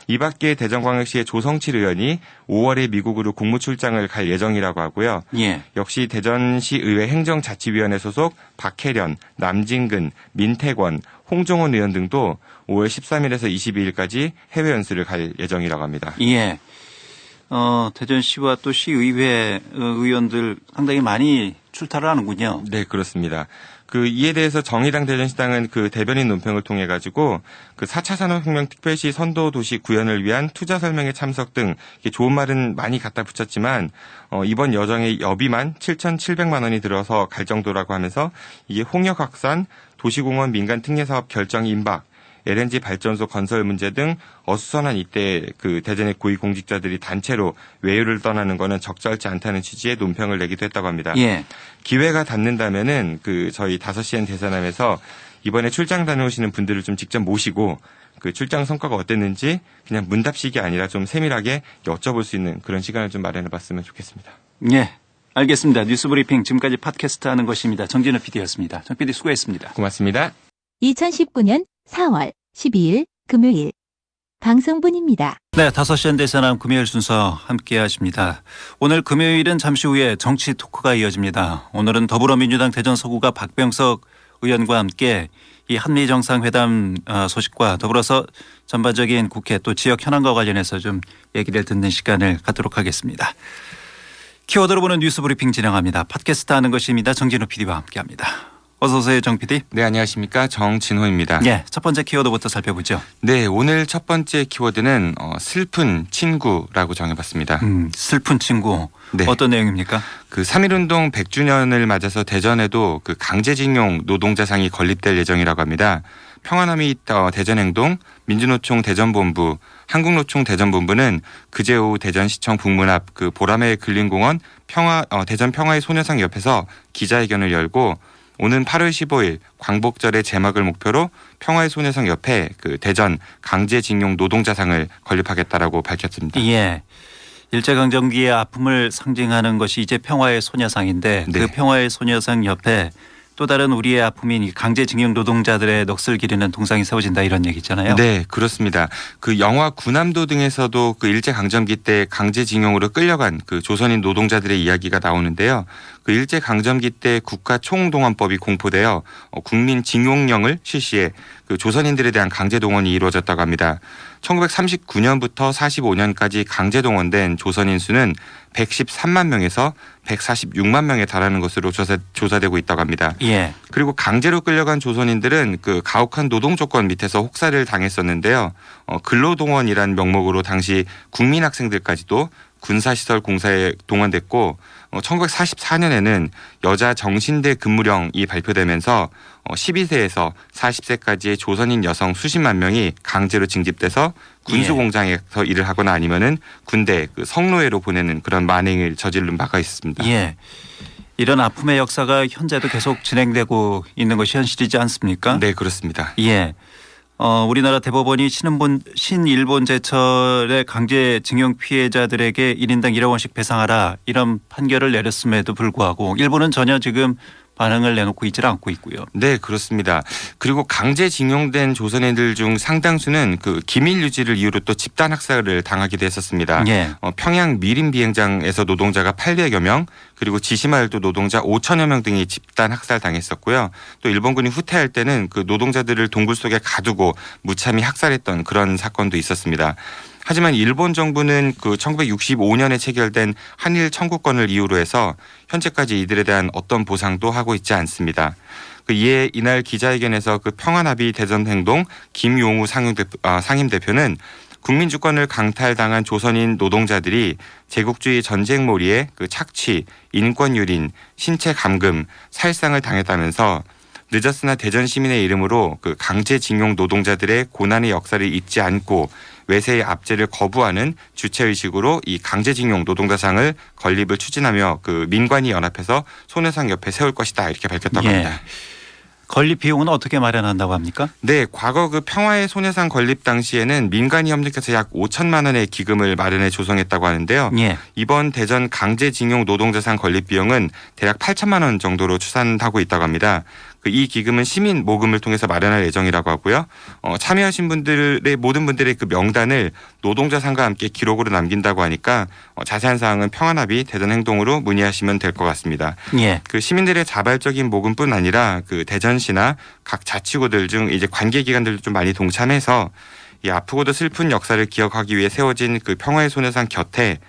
이 밖에 대전광역시의 조성칠 의원이 5월에 미국으로 공무 출장을 갈 예정이라고 하고요. 예. 역시 대전시 의회 행정자치위원회 소속 박혜련, 남진근, 민태권, 홍종원 의원 등도 5월 13일에서 22일까지 해외 연수를 갈 예정이라고 합니다. 예. 대전시와 또 시의회 의원들 상당히 많이 출타를 하는군요. 네, 그렇습니다. 그 이에 대해서 정의당 대전시당은 그 대변인 논평을 통해 가지고 그 4차 산업혁명 특별시 선도도시 구현을 위한 투자 설명회 참석 등 좋은 말은 많이 갖다 붙였지만 이번 여정에 여비만 7,700만 원이 들어서 갈 정도라고 하면서 이게 홍역 확산, 도시공원 민간 특례 사업 결정 임박, LNG 발전소 건설 문제 등 어수선한 이때 그 대전의 고위공직자들이 단체로 외유를 떠나는 거는 적절치 않다는 취지의 논평을 내기도 했다고 합니다. 예. 기회가 닿는다면은 그 저희 5시엔 대선함에서 이번에 출장 다녀오시는 분들을 좀 직접 모시고 그 출장 성과가 어땠는지 그냥 문답식이 아니라 좀 세밀하게 여쭤볼 수 있는 그런 시간을 좀 마련해 봤으면 좋겠습니다. 예. 알겠습니다. 뉴스브리핑 지금까지 팟캐스트 하는 것입니다. 정진우 PD였습니다. 정 PD 수고했습니다. 고맙습니다. 2019년 4월 12일 금요일 방송분입니다. 네, 5시엔 대선함 금요일 순서 함께 하십니다. 오늘 금요일은 잠시 후에 정치 토크가 이어집니다. 오늘은 더불어민주당 대전 서구가 박병석 의원과 함께 이 한미 정상회담 소식과 더불어서 전반적인 국회 또 지역 현안과 관련해서 좀 얘기를 듣는 시간을 갖도록 하겠습니다. 키워드로 보는 뉴스 브리핑 진행합니다. 팟캐스트 하는 것입니다. 정진우 PD와 함께합니다. 어서 오세요, 정 PD. 네, 안녕하십니까. 정진호입니다. 네, 첫 번째 키워드부터 살펴보죠. 네, 오늘 첫 번째 키워드는 슬픈 친구라고 정해봤습니다. 슬픈 친구. 네. 어떤 내용입니까? 그 3.1운동 100주년을 맞아서 대전에도 그 강제징용 노동자상이 건립될 예정이라고 합니다. 평화남이 대전행동, 민주노총 대전본부, 한국노총 대전본부는 그제 오후 대전시청 북문 앞 그 보라매 근린공원 대전 평화의 소녀상 옆에서 기자회견을 열고 오는 8월 15일 광복절의 제막을 목표로 평화의 소녀상 옆에 그 대전 강제징용 노동자상을 건립하겠다라고 밝혔습니다. 예. 일제강점기의 아픔을 상징하는 것이 이제 평화의 소녀상인데 네. 그 평화의 소녀상 옆에 또 다른 우리의 아픔인 이 강제징용 노동자들의 넋을 기리는 동상이 세워진다 이런 얘기잖아요. 네, 그렇습니다. 그 영화 군함도 등에서도 그 일제강점기 때 강제징용으로 끌려간 그 조선인 노동자들의 이야기가 나오는데요. 그 일제강점기 때 국가총동원법이 공포되어 국민징용령을 실시해 그 조선인들에 대한 강제동원이 이루어졌다고 합니다. 1939년부터 45년까지 강제동원된 조선인 수는 113만 명에서 146만 명에 달하는 것으로 조사되고 있다고 합니다. 예. 그리고 강제로 끌려간 조선인들은 그 가혹한 노동 조건 밑에서 혹사를 당했었는데요. 근로동원이란 명목으로 당시 국민학생들까지도 군사시설 공사에 동원됐고 1944년에는 여자 정신대 근무령이 발표되면서 12세에서 40세까지의 조선인 여성 수십만 명이 강제로 징집돼서 군수공장에서 일을 하거나 아니면은 군대 그 성노예로 보내는 그런 만행을 저지른 바가 있습니다. 예. 이런 아픔의 역사가 현재도 계속 진행되고 있는 것이 현실이지 않습니까? 네, 그렇습니다. 예. 우리나라 대법원이 신일본 제철의 강제징용 피해자들에게 1인당 1억 원씩 배상하라 이런 판결을 내렸음에도 불구하고 일본은 전혀 지금 반응을 내놓고 있지 않고 있고요. 네, 그렇습니다. 그리고 강제징용된 조선인들 중 상당수는 그 기밀 유지를 이유로 또 집단 학살을 당하기도 했었습니다. 예. 평양 미림 비행장에서 노동자가 800여 명, 그리고 지시마을도 노동자 5천여 명 등이 집단 학살 당했었고요. 또 일본군이 후퇴할 때는 그 노동자들을 동굴 속에 가두고 무참히 학살했던 그런 사건도 있었습니다. 하지만 일본 정부는 그 1965년에 체결된 한일 청구권을 이유로 해서 현재까지 이들에 대한 어떤 보상도 하고 있지 않습니다. 이에 이날 기자회견에서 그 평화합의 대전행동 김용우 상임대표는 국민주권을 강탈당한 조선인 노동자들이 제국주의 전쟁몰이에 그 착취, 인권유린, 신체 감금, 살상을 당했다면서 늦었으나 대전 시민의 이름으로 그 강제징용 노동자들의 고난의 역사를 잊지 않고 외세의 압제를 거부하는 주체의식으로 이 강제징용 노동자상을 건립을 추진하며 그 민관이 연합해서 소녀상 옆에 세울 것이다 이렇게 밝혔다고 합니다. 건립 비용은 어떻게 마련한다고 합니까? 네, 과거 그 평화의 소녀상 건립 당시에는 민간이 협력해서 약 5천만 원의 기금을 마련해 조성했다고 하는데요. 예. 이번 대전 강제징용 노동자상 건립 비용은 대략 8천만 원 정도로 추산하고 있다고 합니다. 이 기금은 시민 모금을 통해서 마련할 예정이라고 하고요. 참여하신 분들의 모든 분들의 그 명단을 노동자상과 함께 기록으로 남긴다고 하니까 자세한 사항은 평화합의 대전행동으로 문의하시면 될 것 같습니다. 예. 그 시민들의 자발적인 모금뿐 아니라 그 대전시나 각 자치구들 중 이제 관계기관들도 좀 많이 동참해서 이 아프고도 슬픈 역사를 기억하기 위해 세워진 그 평화의 소녀상 곁에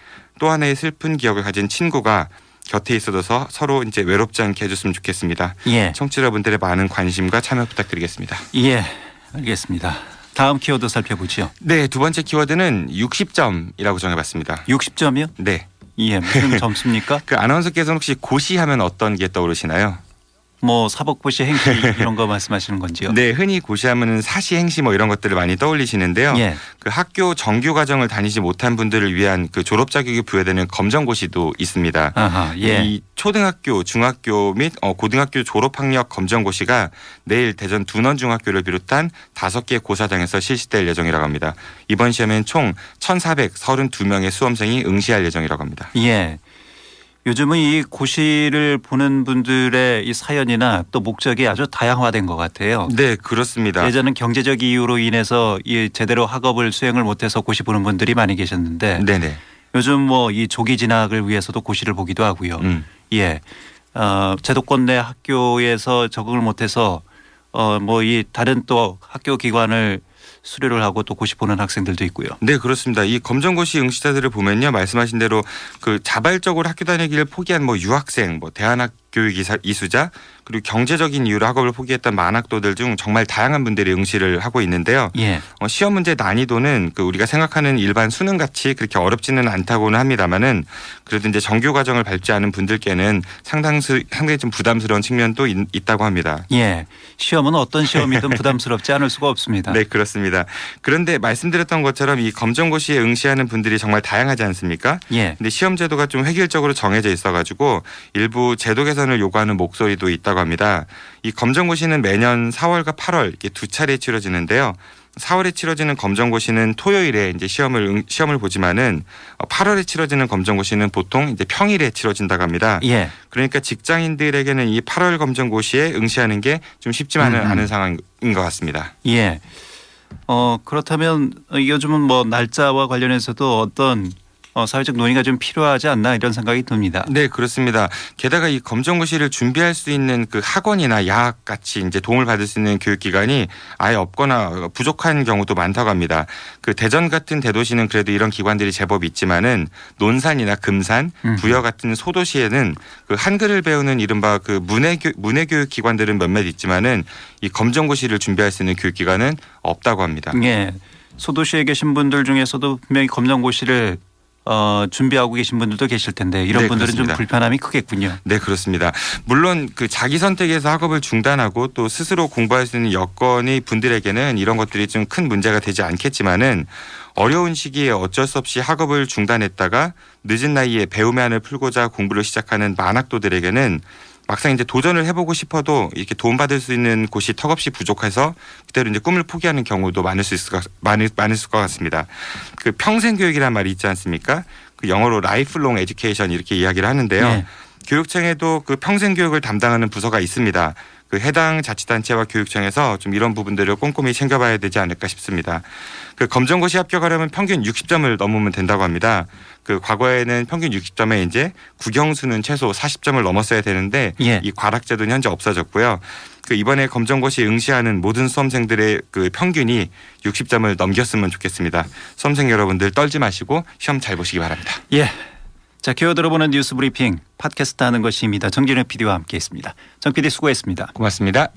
또 하나의 슬픈 기억을 가진 친구가 곁에 있어서 서로 이제 외롭지 않게 해줬으면 좋겠습니다. 예. 청취자분들의 많은 관심과 참여 부탁드리겠습니다. 예, 알겠습니다. 다음 키워드 살펴보죠. 네, 두 번째 키워드는 60점이라고 정해봤습니다. 60점이요? 네. 예, 무슨 점수입니까? 그 아나운서께서는 혹시 고시하면 어떤 게 떠오르시나요? 뭐 사법고시 행시 이런 거 말씀하시는 건지요? 네, 흔히 고시하면은 사시행시 뭐 이런 것들을 많이 떠올리시는데요. 예. 그 학교 정규 과정을 다니지 못한 분들을 위한 그 졸업 자격이 부여되는 검정고시도 있습니다. 아하, 예. 이 초등학교, 중학교 및 고등학교 졸업학력 검정고시가 내일 대전 둔원중학교를 비롯한 5개 고사장에서 실시될 예정이라고 합니다. 이번 시험엔 총 1,432명의 수험생이 응시할 예정이라고 합니다. 예. 요즘은 이 고시를 보는 분들의 이 사연이나 또 목적이 아주 다양화된 것 같아요. 네, 그렇습니다. 예전은 경제적 이유로 인해서 이 제대로 학업을 수행을 못해서 고시 보는 분들이 많이 계셨는데 네네. 요즘 뭐 이 조기 진학을 위해서도 고시를 보기도 하고요. 예. 제도권 내 학교에서 적응을 못해서 뭐 이 다른 또 학교 기관을 수료를 하고 또 고시 보는 학생들도 있고요. 네, 그렇습니다. 이 검정고시 응시자들을 보면요, 말씀하신 대로 그 자발적으로 학교 다니기를 포기한 뭐 유학생, 뭐 대안학 교육 이수자, 그리고 경제적인 이유로 학업을 포기했던 만학도들 중 정말 다양한 분들이 응시를 하고 있는데요. 예. 시험 문제 난이도는 그 우리가 생각하는 일반 수능 같이 그렇게 어렵지는 않다고는 합니다만은 그래도 이제 정규 과정을 밟지 않은 분들께는 상당히 좀 부담스러운 측면도 있다고 합니다. 예. 시험은 어떤 시험이든 부담스럽지 않을 수가 없습니다. 네, 그렇습니다. 그런데 말씀드렸던 것처럼 이 검정고시에 응시하는 분들이 정말 다양하지 않습니까? 예. 근데 시험 제도가 좀 획일적으로 정해져 있어가지고 일부 제도 개선을 요구하는 목소리도 있다고 합니다. 이 검정고시는 매년 4월과 8월 이렇게 두 차례 치러지는데요. 4월에 치러지는 검정고시는 토요일에 이제 시험을 보지만은 8월에 치러지는 검정고시는 보통 이제 평일에 치러진다고 합니다. 예. 그러니까 직장인들에게는 이 8월 검정고시에 응시하는 게 좀 쉽지만은 않은 상황인 것 같습니다. 예. 그렇다면 요즘은 뭐 날짜와 관련해서도 어떤 사회적 논의가 좀 필요하지 않나 이런 생각이 듭니다. 네, 그렇습니다. 게다가 이 검정고시를 준비할 수 있는 그 학원이나 야학 같이 이제 도움을 받을 수 있는 교육기관이 아예 없거나 부족한 경우도 많다고 합니다. 그 대전 같은 대도시는 그래도 이런 기관들이 제법 있지만은 논산이나 금산, 부여 같은 소도시에는 그 한글을 배우는 이른바 그 문해교육 기관들은 몇몇 있지만은 이 검정고시를 준비할 수 있는 교육기관은 없다고 합니다. 예. 소도시에 계신 분들 중에서도 분명히 검정고시를 준비하고 계신 분들도 계실 텐데 이런 네, 분들은 그렇습니다. 좀 불편함이 크겠군요. 네, 그렇습니다. 물론 그 자기 선택에서 학업을 중단하고 또 스스로 공부할 수 있는 여건이 분들에게는 이런 것들이 좀 큰 문제가 되지 않겠지만은 어려운 시기에 어쩔 수 없이 학업을 중단했다가 늦은 나이에 배움의 한을 풀고자 공부를 시작하는 만학도들에게는 막상 이제 도전을 해보고 싶어도 이렇게 도움받을 수 있는 곳이 턱없이 부족해서 그대로 이제 꿈을 포기하는 경우도 많을 것 같습니다. 그 평생 교육이란 말이 있지 않습니까? 그 영어로 라이프롱 에듀케이션 이렇게 이야기를 하는데요. 네. 교육청에도 그 평생 교육을 담당하는 부서가 있습니다. 그 해당 자치단체와 교육청에서 좀 이런 부분들을 꼼꼼히 챙겨봐야 되지 않을까 싶습니다. 그 검정고시 합격하려면 평균 60점을 넘으면 된다고 합니다. 그 과거에는 평균 60점에 이제 국영수는 최소 40점을 넘었어야 되는데 예. 이 과락제도는 현재 없어졌고요. 그 이번에 검정고시 응시하는 모든 수험생들의 그 평균이 60점을 넘겼으면 좋겠습니다. 수험생 여러분들 떨지 마시고 시험 잘 보시기 바랍니다. 예. 자, 기어 들어보는 뉴스 브리핑 팟캐스트 하는 것입니다. 정진우 PD와 함께했습니다. 정 PD 수고했습니다. 고맙습니다.